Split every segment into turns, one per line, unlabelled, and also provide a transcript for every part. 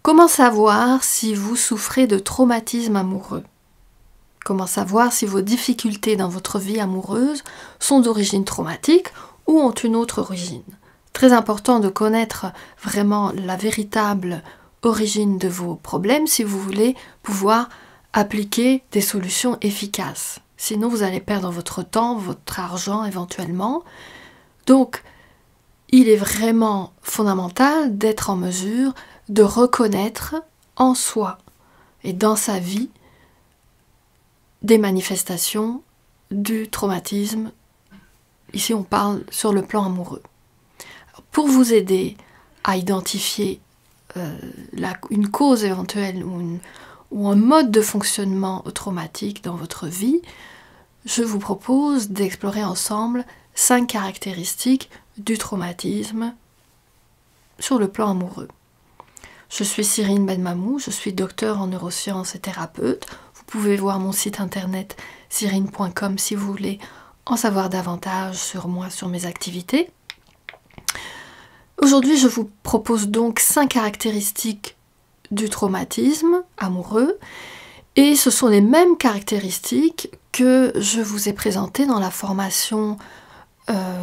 Comment savoir si vous souffrez de traumatisme amoureux? Comment savoir si vos difficultés dans votre vie amoureuse sont d'origine traumatique ou ont une autre origine? Très important de connaître vraiment la véritable origine de vos problèmes si vous voulez pouvoir appliquer des solutions efficaces. Sinon, vous allez perdre votre temps, votre argent éventuellement. Donc, il est vraiment fondamental d'être en mesure de reconnaître en soi et dans sa vie des manifestations du traumatisme. Ici, on parle sur le plan amoureux. Pour vous aider à identifier une cause éventuelle ou un mode de fonctionnement traumatique dans votre vie, je vous propose d'explorer ensemble 5 caractéristiques du traumatisme sur le plan amoureux. Je suis Cyrine Benmamou, je suis docteur en neurosciences et thérapeute. Vous pouvez voir mon site internet cyrine.com si vous voulez en savoir davantage sur moi, sur mes activités. Aujourd'hui, je vous propose donc 5 caractéristiques du traumatisme amoureux et ce sont les mêmes caractéristiques que je vous ai présentées dans la formation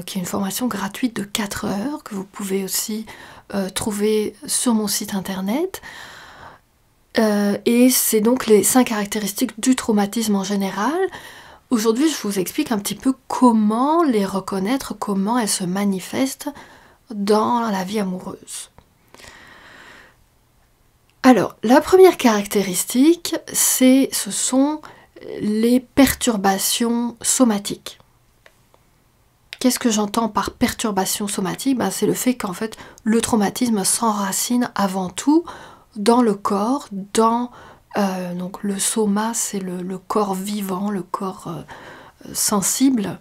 qui est une formation gratuite de 4 heures que vous pouvez aussi trouver sur mon site internet. Et c'est donc les 5 caractéristiques du traumatisme en général. Aujourd'hui, je vous explique un petit peu comment les reconnaître, comment elles se manifestent dans la vie amoureuse. Alors, la première caractéristique, ce sont les perturbations somatiques. Qu'est-ce que j'entends par perturbation somatique? C'est le fait qu'en fait, le traumatisme s'enracine avant tout dans le corps, donc le soma, c'est le corps vivant, le corps sensible.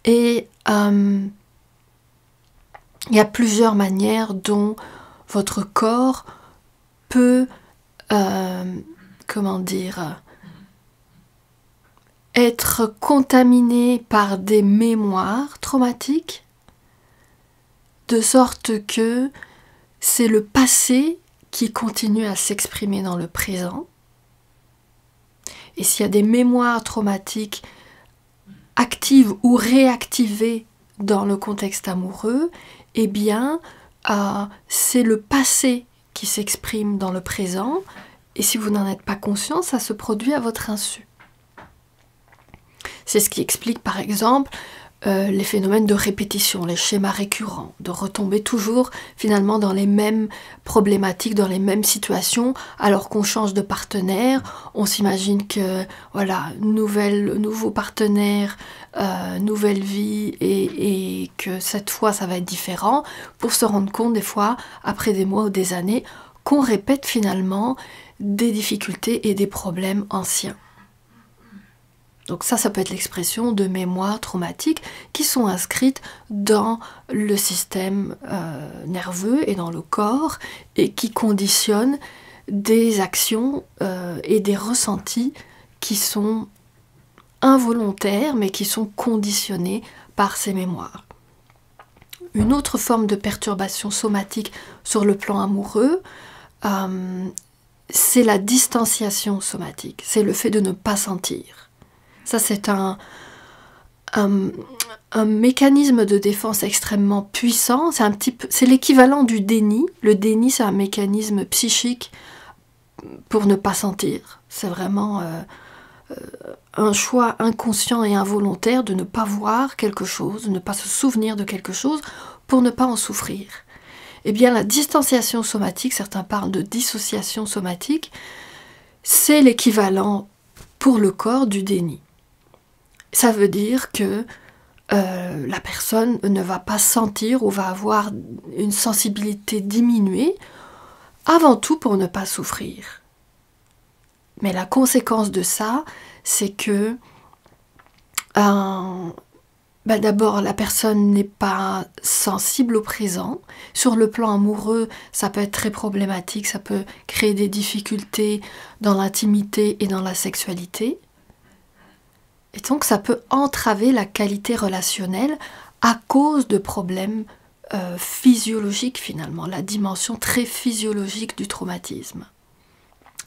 Et il y a plusieurs manières dont votre corps peut, être contaminé par des mémoires traumatiques, de sorte que c'est le passé qui continue à s'exprimer dans le présent. Et s'il y a des mémoires traumatiques actives ou réactivées dans le contexte amoureux, eh bien, c'est le passé qui s'exprime dans le présent, et si vous n'en êtes pas conscient, ça se produit à votre insu. C'est ce qui explique par exemple les phénomènes de répétition, les schémas récurrents, de retomber toujours finalement dans les mêmes problématiques, dans les mêmes situations, alors qu'on change de partenaire, on s'imagine que voilà, nouveau partenaire, nouvelle vie et que cette fois ça va être différent, pour se rendre compte des fois, après des mois ou des années, qu'on répète finalement des difficultés et des problèmes anciens. Donc ça peut être l'expression de mémoires traumatiques qui sont inscrites dans le système nerveux et dans le corps et qui conditionnent des actions et des ressentis qui sont involontaires mais qui sont conditionnés par ces mémoires. Une autre forme de perturbation somatique sur le plan amoureux, c'est la distanciation somatique, c'est le fait de ne pas sentir. Ça, c'est un mécanisme de défense extrêmement puissant. C'est l'équivalent du déni. Le déni, c'est un mécanisme psychique pour ne pas sentir. C'est vraiment un choix inconscient et involontaire de ne pas voir quelque chose, de ne pas se souvenir de quelque chose pour ne pas en souffrir. Eh bien, la distanciation somatique, certains parlent de dissociation somatique, c'est l'équivalent pour le corps du déni. Ça veut dire que la personne ne va pas sentir ou va avoir une sensibilité diminuée, avant tout pour ne pas souffrir. Mais la conséquence de ça, c'est que d'abord, la personne n'est pas sensible au présent. Sur le plan amoureux, ça peut être très problématique, ça peut créer des difficultés dans l'intimité et dans la sexualité. Et donc ça peut entraver la qualité relationnelle à cause de problèmes physiologique finalement, la dimension très physiologique du traumatisme.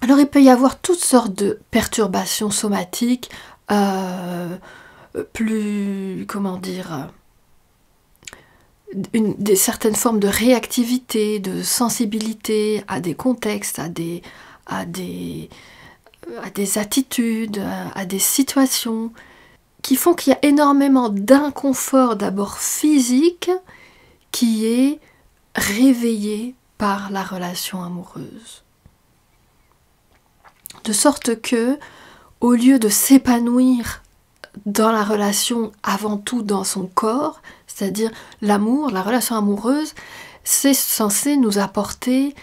Alors il peut y avoir toutes sortes de perturbations somatiques, certaines formes de réactivité, de sensibilité à des contextes, à des attitudes, à des situations, qui font qu'il y a énormément d'inconfort d'abord physique qui est réveillé par la relation amoureuse. De sorte que, au lieu de s'épanouir dans la relation avant tout dans son corps, c'est-à-dire l'amour, la relation amoureuse, c'est censé nous apporter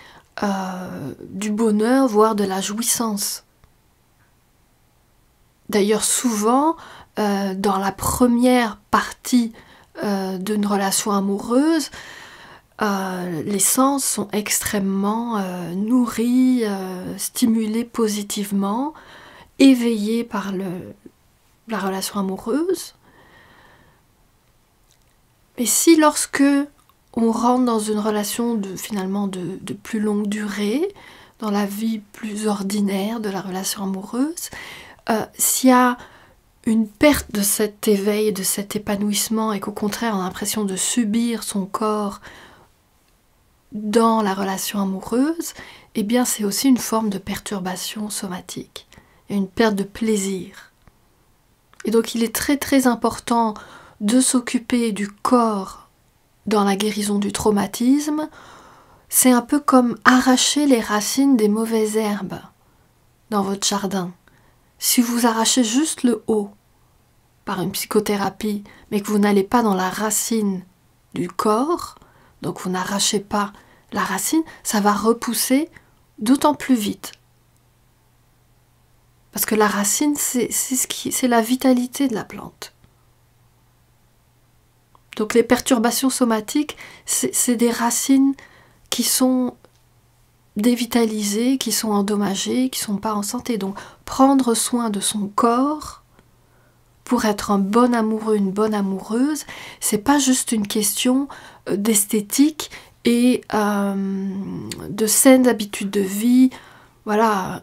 du bonheur, voire de la jouissance. D'ailleurs, souvent, dans la première partie d'une relation amoureuse, les sens sont extrêmement nourris, stimulés positivement, éveillés par la relation amoureuse. Et si lorsque on rentre dans une relation de plus longue durée, dans la vie plus ordinaire de la relation amoureuse, s'il y a une perte de cet éveil, de cet épanouissement, et qu'au contraire on a l'impression de subir son corps dans la relation amoureuse, eh bien c'est aussi une forme de perturbation somatique, et une perte de plaisir. Et donc il est très très important de s'occuper du corps dans la guérison du traumatisme. C'est un peu comme arracher les racines des mauvaises herbes dans votre jardin. Si vous arrachez juste le haut par une psychothérapie, mais que vous n'allez pas dans la racine du corps, donc vous n'arrachez pas la racine, ça va repousser d'autant plus vite. Parce que la racine, c'est la vitalité de la plante. Donc les perturbations somatiques, c'est des racines qui sont dévitalisées, qui sont endommagées, qui ne sont pas en santé. Donc prendre soin de son corps pour être un bon amoureux, une bonne amoureuse, c'est pas juste une question d'esthétique et de saines habitudes de vie, voilà,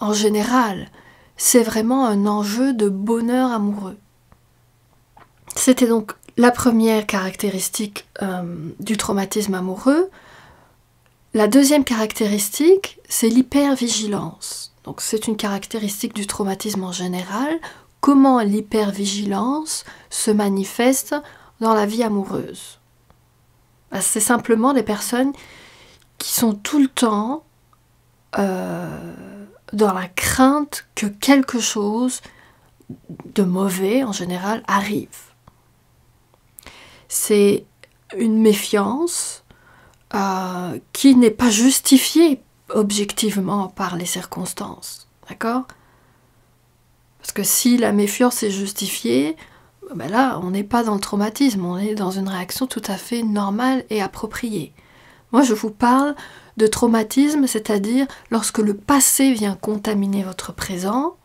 en général. C'est vraiment un enjeu de bonheur amoureux. C'était donc la première caractéristique du traumatisme amoureux. La deuxième caractéristique, c'est l'hypervigilance. Donc c'est une caractéristique du traumatisme en général. Comment l'hypervigilance se manifeste dans la vie amoureuse? C'est simplement des personnes qui sont tout le temps dans la crainte que quelque chose de mauvais, en général, arrive. C'est une méfiance qui n'est pas justifiée objectivement par les circonstances. D'accord ? Parce que si la méfiance est justifiée, ben là, on n'est pas dans le traumatisme, on est dans une réaction tout à fait normale et appropriée. Moi, je vous parle de traumatisme, c'est-à-dire lorsque le passé vient contaminer votre présent,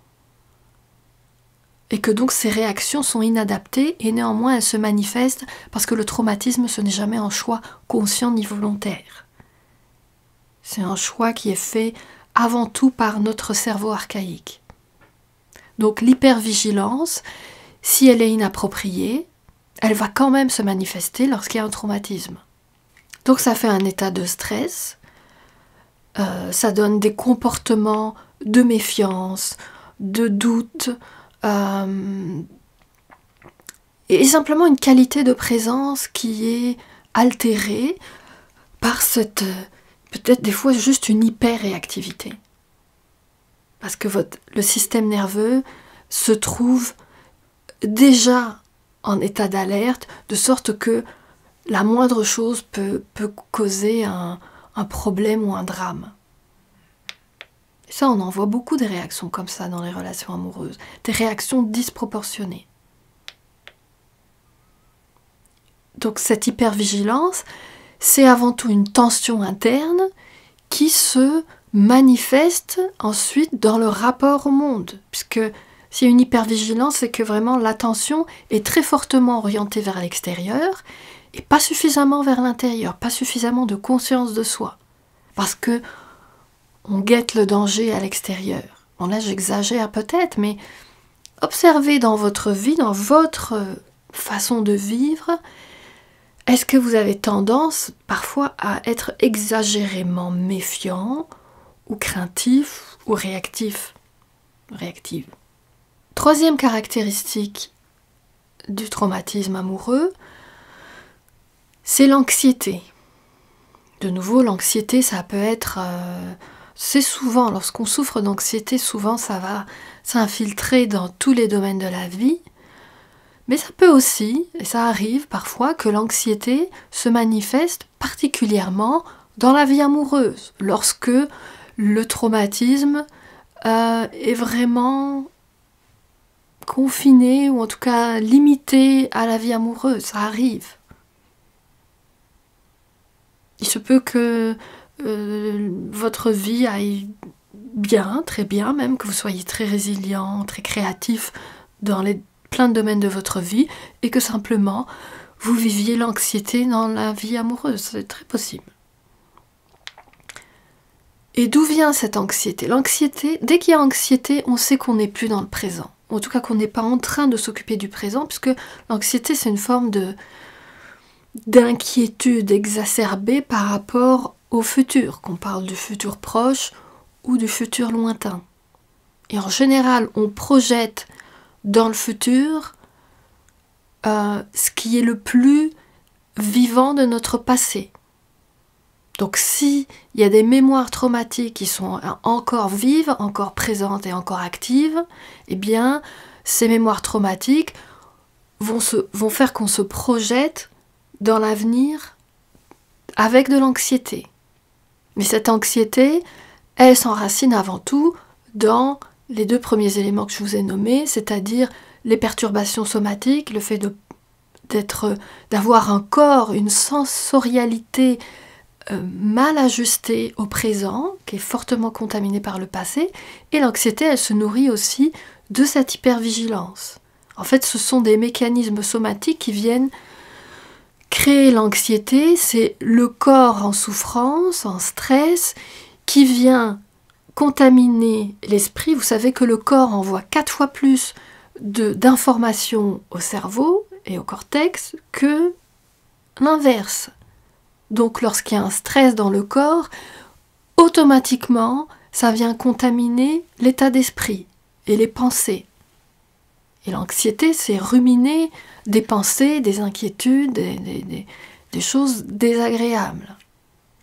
et que donc ces réactions sont inadaptées, et néanmoins elles se manifestent parce que le traumatisme, ce n'est jamais un choix conscient ni volontaire. C'est un choix qui est fait avant tout par notre cerveau archaïque. Donc l'hypervigilance, si elle est inappropriée, elle va quand même se manifester lorsqu'il y a un traumatisme. Donc ça fait un état de stress, ça donne des comportements de méfiance, de doute, et simplement une qualité de présence qui est altérée par cette, peut-être des fois juste une hyper-réactivité. Parce que le système nerveux se trouve déjà en état d'alerte, de sorte que la moindre chose peut causer un problème ou un drame. Et ça, on en voit beaucoup des réactions comme ça dans les relations amoureuses, des réactions disproportionnées. Donc cette hypervigilance, c'est avant tout une tension interne qui se manifeste ensuite dans le rapport au monde, puisque s'il y a une hypervigilance, c'est que vraiment l'attention est très fortement orientée vers l'extérieur, et pas suffisamment vers l'intérieur, pas suffisamment de conscience de soi. Parce que on guette le danger à l'extérieur. Bon là j'exagère peut-être, mais observez dans votre vie, dans votre façon de vivre, est-ce que vous avez tendance parfois à être exagérément méfiant ou craintif ou réactif, réactive. Troisième caractéristique du traumatisme amoureux, c'est l'anxiété. De nouveau, l'anxiété, ça peut être... c'est souvent, lorsqu'on souffre d'anxiété, souvent ça va s'infiltrer dans tous les domaines de la vie. Mais ça peut aussi, et ça arrive parfois, que l'anxiété se manifeste particulièrement dans la vie amoureuse, lorsque le traumatisme est vraiment confiné, ou en tout cas limité à la vie amoureuse. Ça arrive. Il se peut que votre vie aille bien, très bien même, que vous soyez très résilient, très créatif dans plein de domaines de votre vie, et que simplement vous viviez l'anxiété dans la vie amoureuse. C'est très possible. Et d'où vient cette anxiété? L'anxiété, dès qu'il y a anxiété, on sait qu'on n'est plus dans le présent. En tout cas qu'on n'est pas en train de s'occuper du présent, puisque l'anxiété c'est une forme d'inquiétude exacerbée par rapport au futur, qu'on parle du futur proche ou du futur lointain. Et en général, on projette dans le futur ce qui est le plus vivant de notre passé. Donc s'il y a des mémoires traumatiques qui sont encore vives, encore présentes et encore actives, eh bien ces mémoires traumatiques vont faire qu'on se projette dans l'avenir avec de l'anxiété. Mais cette anxiété, elle s'enracine avant tout dans les deux premiers éléments que je vous ai nommés, c'est-à-dire les perturbations somatiques, le fait d'avoir un corps, une sensorialité mal ajustée au présent, qui est fortement contaminé par le passé, et l'anxiété, elle se nourrit aussi de cette hypervigilance. En fait, ce sont des mécanismes somatiques qui viennent créer l'anxiété, c'est le corps en souffrance, en stress, qui vient contaminer l'esprit. Vous savez que le corps envoie 4 fois plus d'informations au cerveau et au cortex que l'inverse. Donc lorsqu'il y a un stress dans le corps, automatiquement, ça vient contaminer l'état d'esprit et les pensées. Et l'anxiété, c'est ruminer des pensées, des inquiétudes, des choses désagréables.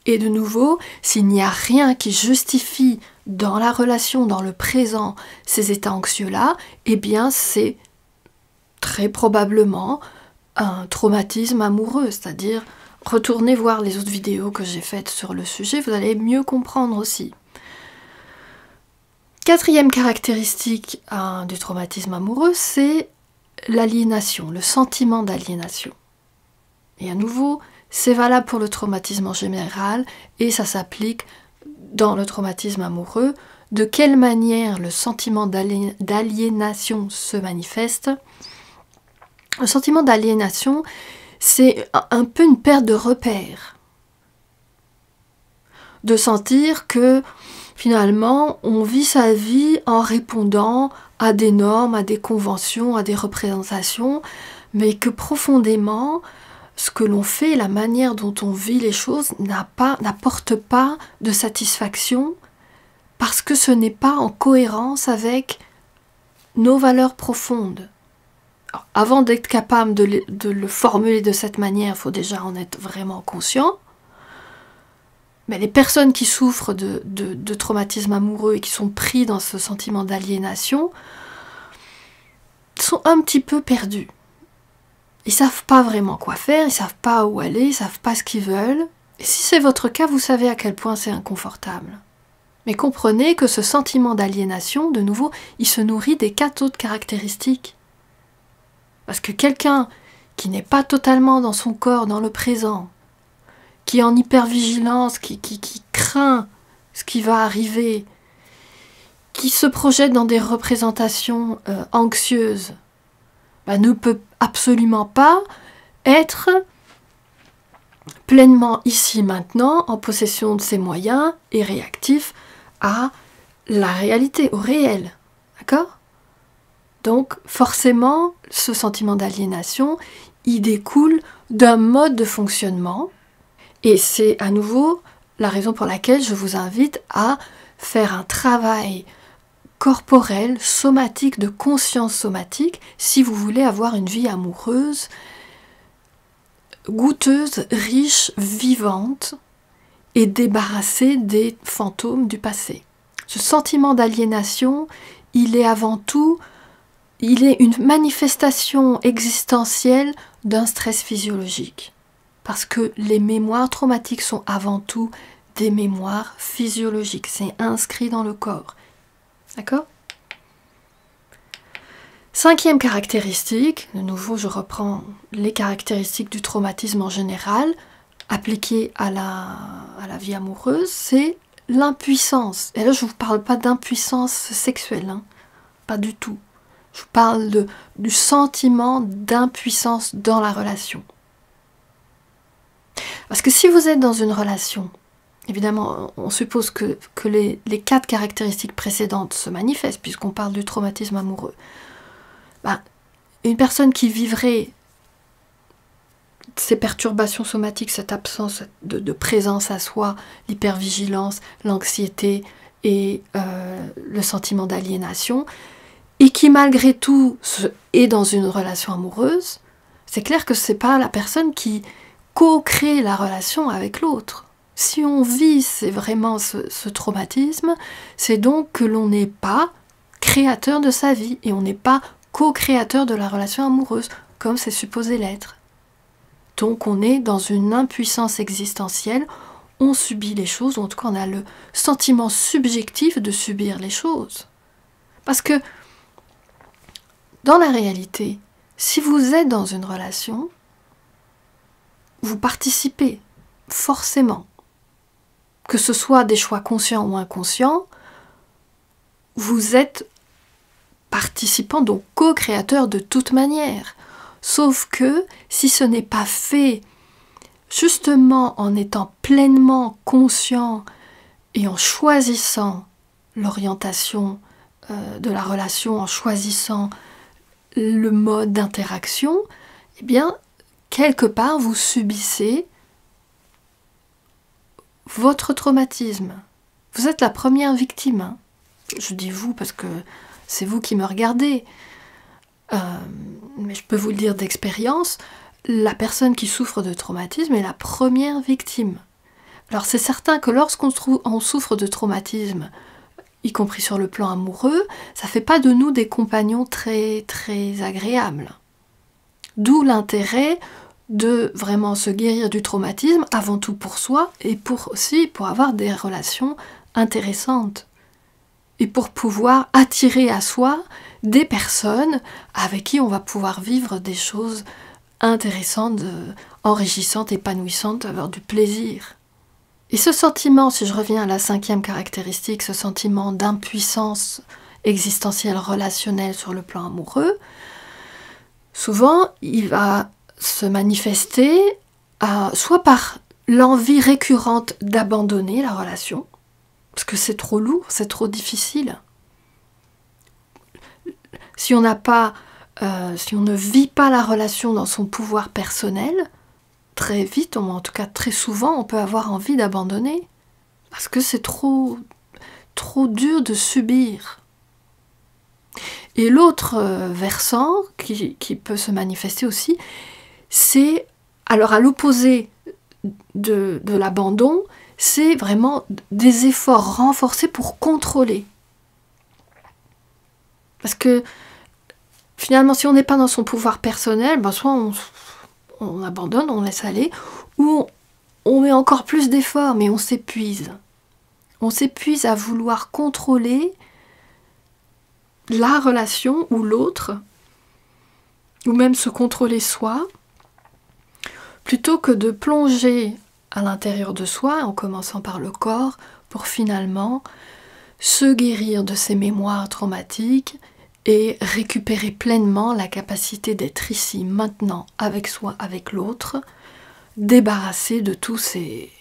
Et de nouveau, s'il n'y a rien qui justifie dans la relation, dans le présent, ces états anxieux-là, eh bien c'est très probablement un traumatisme amoureux, c'est-à-dire retournez voir les autres vidéos que j'ai faites sur le sujet, vous allez mieux comprendre aussi. Quatrième caractéristique du traumatisme amoureux, c'est l'aliénation, le sentiment d'aliénation. Et à nouveau, c'est valable pour le traumatisme en général et ça s'applique dans le traumatisme amoureux. De quelle manière le sentiment d'aliénation se manifeste? Le sentiment d'aliénation, c'est un peu une perte de repères. De sentir que finalement, on vit sa vie en répondant à des normes, à des conventions, à des représentations, mais que profondément, ce que l'on fait, la manière dont on vit les choses n'apporte pas de satisfaction parce que ce n'est pas en cohérence avec nos valeurs profondes. Alors, avant d'être capable de le formuler de cette manière, il faut déjà en être vraiment conscient. Mais les personnes qui souffrent de traumatisme amoureux et qui sont pris dans ce sentiment d'aliénation sont un petit peu perdus. Ils ne savent pas vraiment quoi faire, ils ne savent pas où aller, ils ne savent pas ce qu'ils veulent. Et si c'est votre cas, vous savez à quel point c'est inconfortable. Mais comprenez que ce sentiment d'aliénation, de nouveau, il se nourrit des 4 autres caractéristiques. Parce que quelqu'un qui n'est pas totalement dans son corps, dans le présent, qui est en hypervigilance, qui craint ce qui va arriver, qui se projette dans des représentations anxieuses, ne peut absolument pas être pleinement ici, maintenant, en possession de ses moyens et réactif à la réalité, au réel. D'accord ? Donc, forcément, ce sentiment d'aliénation, il découle d'un mode de fonctionnement. Et c'est à nouveau la raison pour laquelle je vous invite à faire un travail corporel, somatique, de conscience somatique, si vous voulez avoir une vie amoureuse, goûteuse, riche, vivante, et débarrassée des fantômes du passé. Ce sentiment d'aliénation, il est avant tout, il est une manifestation existentielle d'un stress physiologique. Parce que les mémoires traumatiques sont avant tout des mémoires physiologiques. C'est inscrit dans le corps. D'accord ? 5e caractéristique, de nouveau je reprends les caractéristiques du traumatisme en général, appliquées à la vie amoureuse, c'est l'impuissance. Et là je ne vous parle pas d'impuissance sexuelle, hein, pas du tout. Je vous parle du sentiment d'impuissance dans la relation. Parce que si vous êtes dans une relation, évidemment, on suppose que les 4 caractéristiques précédentes se manifestent, puisqu'on parle du traumatisme amoureux. Une personne qui vivrait ces perturbations somatiques, cette absence de présence à soi, l'hypervigilance, l'anxiété et le sentiment d'aliénation, et qui malgré tout est dans une relation amoureuse, c'est clair que ce n'est pas la personne qui co-crée la relation avec l'autre. Si on vit vraiment ce traumatisme, c'est donc que l'on n'est pas créateur de sa vie et on n'est pas co-créateur de la relation amoureuse, comme c'est supposé l'être. Donc on est dans une impuissance existentielle, on subit les choses, ou en tout cas on a le sentiment subjectif de subir les choses. Parce que dans la réalité, si vous êtes dans une relation, vous participez forcément, que ce soit des choix conscients ou inconscients, vous êtes participant, donc co-créateur de toute manière. Sauf que si ce n'est pas fait justement en étant pleinement conscient et en choisissant l'orientation de la relation, en choisissant le mode d'interaction, eh bien, quelque part, vous subissez votre traumatisme. Vous êtes la première victime. Hein. Je dis vous parce que c'est vous qui me regardez. Mais je peux vous le dire d'expérience, la personne qui souffre de traumatisme est la première victime. Alors c'est certain que lorsqu'on souffre de traumatisme, y compris sur le plan amoureux, ça ne fait pas de nous des compagnons très, très agréables. D'où l'intérêt de vraiment se guérir du traumatisme, avant tout pour soi, et aussi pour avoir des relations intéressantes. Et pour pouvoir attirer à soi des personnes avec qui on va pouvoir vivre des choses intéressantes, enrichissantes, épanouissantes, avoir du plaisir. Et ce sentiment, si je reviens à la 5e caractéristique, ce sentiment d'impuissance existentielle, relationnelle sur le plan amoureux, souvent il va se manifester soit par l'envie récurrente d'abandonner la relation, parce que c'est trop lourd, c'est trop difficile. Si on ne vit pas la relation dans son pouvoir personnel, très vite, ou en tout cas très souvent, on peut avoir envie d'abandonner. Parce que c'est trop dur de subir. Et l'autre versant qui peut se manifester aussi, c'est, alors à l'opposé de l'abandon, c'est vraiment des efforts renforcés pour contrôler. Parce que finalement, si on n'est pas dans son pouvoir personnel, soit on abandonne, on laisse aller, ou on met encore plus d'efforts, mais on s'épuise. On s'épuise à vouloir contrôler la relation ou l'autre, ou même se contrôler soi, plutôt que de plonger à l'intérieur de soi, en commençant par le corps, pour finalement se guérir de ses mémoires traumatiques et récupérer pleinement la capacité d'être ici, maintenant, avec soi, avec l'autre, débarrasser de toutes ces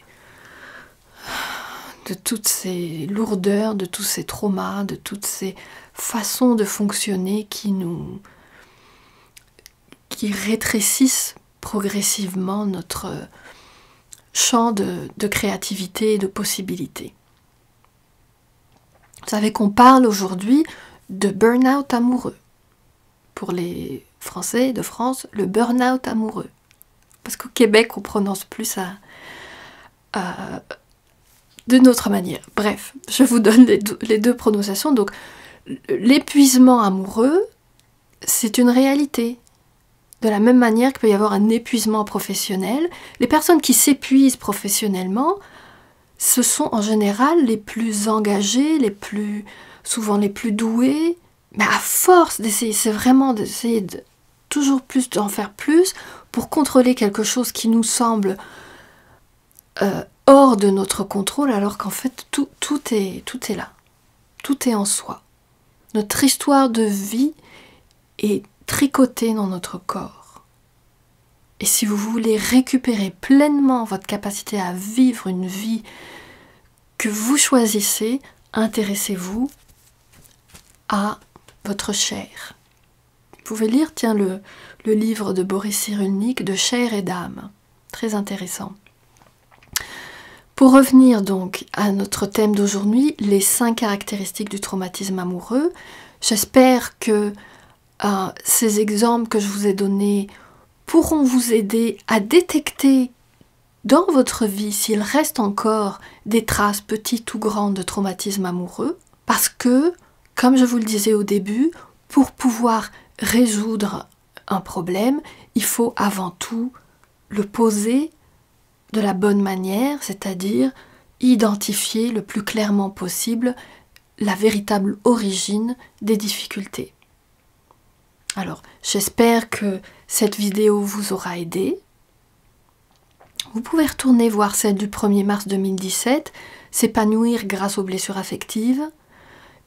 lourdeurs, de tous ces traumas, de toutes ces façons de fonctionner qui rétrécissent progressivement notre champ de créativité et de possibilités. Vous savez qu'on parle aujourd'hui de burn-out amoureux. Pour les Français de France, le burn-out amoureux. Parce qu'au Québec, on prononce plus ça d'une autre manière. Bref, je vous donne les deux prononciations. Donc, l'épuisement amoureux, c'est une réalité. De la même manière qu'il peut y avoir un épuisement professionnel, les personnes qui s'épuisent professionnellement, ce sont en général les plus engagées, souvent les plus douées, mais à force d'essayer, c'est vraiment d'essayer de toujours plus d'en faire plus pour contrôler quelque chose qui nous semble hors de notre contrôle, alors qu'en fait tout est là, tout est en soi. Notre histoire de vie est tricotée dans notre corps. Et si vous voulez récupérer pleinement votre capacité à vivre une vie que vous choisissez, intéressez-vous à votre chair. Vous pouvez lire, tiens, le livre de Boris Cyrulnik, de Chair et d'âme. Très intéressant. Pour revenir donc à notre thème d'aujourd'hui, les 5 caractéristiques du traumatisme amoureux, j'espère que ces exemples que je vous ai donnés pourront vous aider à détecter dans votre vie s'il reste encore des traces petites ou grandes de traumatisme amoureux, parce que, comme je vous le disais au début, pour pouvoir résoudre un problème, il faut avant tout le poser de la bonne manière, c'est-à-dire identifier le plus clairement possible la véritable origine des difficultés. Alors, j'espère que cette vidéo vous aura aidé. Vous pouvez retourner voir celle du 1er mars 2017, s'épanouir grâce aux blessures affectives.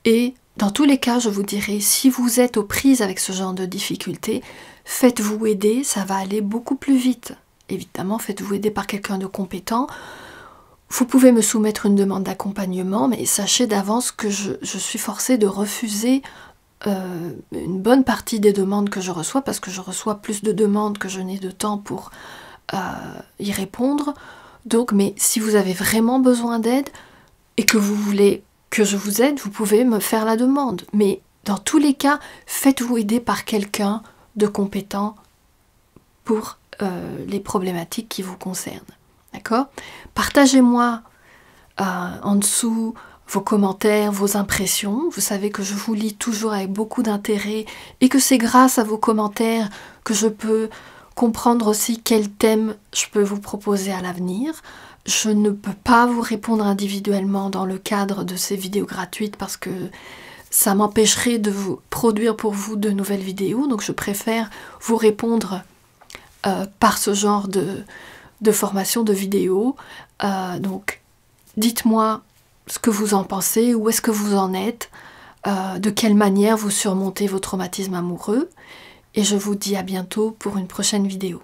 Et dans tous les cas, je vous dirai, si vous êtes aux prises avec ce genre de difficultés, faites-vous aider, ça va aller beaucoup plus vite. Évidemment, faites-vous aider par quelqu'un de compétent. Vous pouvez me soumettre une demande d'accompagnement, mais sachez d'avance que je suis forcée de refuser une bonne partie des demandes que je reçois, parce que je reçois plus de demandes que je n'ai de temps pour y répondre. Donc, mais si vous avez vraiment besoin d'aide et que vous voulez que je vous aide, vous pouvez me faire la demande. Mais dans tous les cas, faites-vous aider par quelqu'un de compétent pour les problématiques qui vous concernent. D'accord ? Partagez-moi en dessous vos commentaires, vos impressions. Vous savez que je vous lis toujours avec beaucoup d'intérêt et que c'est grâce à vos commentaires que je peux comprendre aussi quel thème je peux vous proposer à l'avenir. Je ne peux pas vous répondre individuellement dans le cadre de ces vidéos gratuites parce que ça m'empêcherait de vous produire pour vous de nouvelles vidéos. Donc je préfère vous répondre par ce genre de formation de vidéos. Donc dites-moi ce que vous en pensez, où est-ce que vous en êtes, de quelle manière vous surmontez vos traumatismes amoureux. Et je vous dis à bientôt pour une prochaine vidéo.